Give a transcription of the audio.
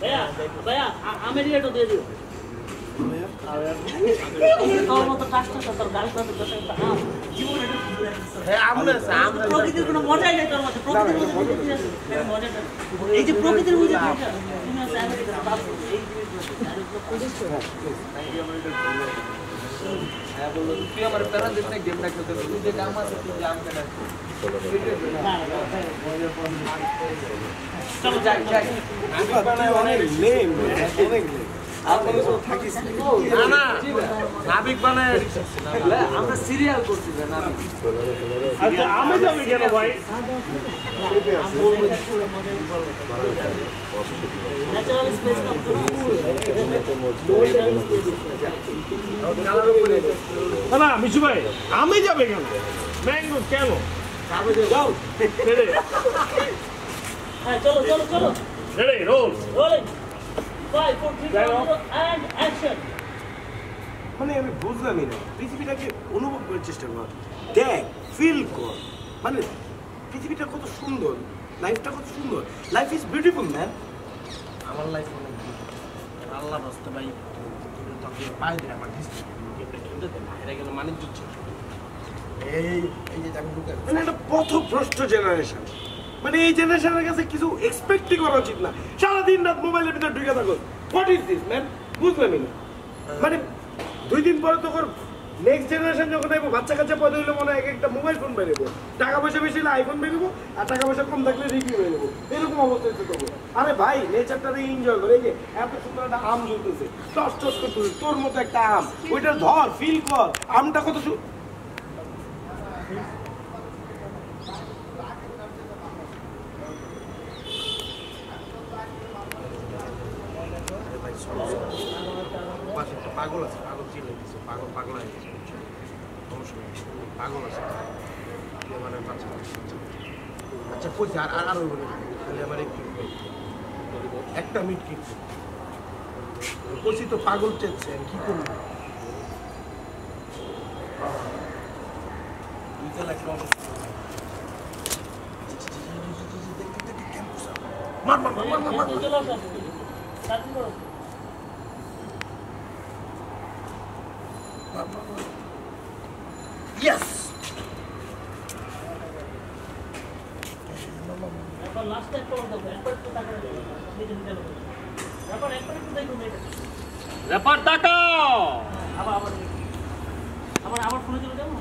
भैया भैया अमेरिका दे दियो তোর মতো কাজটা তোর গাল করে বসে হ্যাঁ জীবন এটা হ্যাঁ আমরা প্রকৃতির কোনো মজাই নাই তোর মধ্যে প্রকৃতির মধ্যে মজাটা এই যে প্রকৃতির মধ্যে তুমি আছে আমেরিকার বাপ এই হ্যাঁ বলো তুই আমার প্যারা দিস না গেমটা খেলতে তুই যে কাম আছে তুই জাম কেন চলো যাই যাই মানে অনেক নেম অনেক নাবিক বানায় আমরা সিরিয়াল করছি নাবিক আচ্ছা আমি যাবো কেন ভাই ন্যাচারাল স্পেস না মিশু ভাই আমি যাবে কেন ম্যাঙ্গো কেন যাও হ্যাঁ চলো চলো চলো ready roll rolling 5 4 3 2 1 and action মানে আমি বুঝলামই না পৃথিবীটাকে অনুভব করার চেষ্টা কর দেখ ফিল কর মানে পৃথিবীটা কত সুন্দর লাইফটা কত সুন্দর লাইফ ইজ বিউটিফুল ম্যান আমার লাইফ অনেক আল্লাহ রাস্তা ভাই তোকে পাই দে আমার এটা গেল মানে দিচ্ছে এই যে আমি ঢুকে মানে একটা পথভ্রষ্ট জেনারেশন মানে এই জেনারেশনের কাছে কিছু এক্সপেক্টই করা উচিত না সারাদিন রাত মোবাইলের ভিতরে ঢুকে থাকো হোয়াট ইজ দিস ম্যান বুঝলামই না মানে 2 দিন পরে তো নেক্সট জেনারেশন যখন আইবো বাচ্চা কাচ্চা পয়দা হইলে মনে হয় একটা মোবাইল ফোন বেরোবো টাকা পয়সা বেশি হলে আইফোন বেরোবো আর টাকা পয়সা কম থাকলে রিভিউ বেরোবো এরকম অবস্থা হচ্ছে তবু আরে ভাই নেচারটারে এনজয় করে এই যে এত সুন্দর একটা আম ঝুলতেছে টস টস করতেছে তোর মতো একটা আম ওইটা ধর ফিল কর আমটা কত পাগল আছে পাগল চিলে দিচ্ছে পাগল পাগল হয়ে গেছে সমস্যা নেই পাগল আছে মানে বাচ্চা আচ্ছা কইছে আর আর তাহলে আমার একটা মিট কিনছে কইছি তো পাগল চেয়েছে আমি কি করবো মার মার মার মার মার চলো স্টার্ট করো Yes! এখন লাস্ট টাইম করো তো একবার তো টাকা দিতে দিতে হবে একবার একবার একটু দেখুন এটা ব্যাপার তাকাও আবার আবার আবার আবার ফোনে চলে যাবো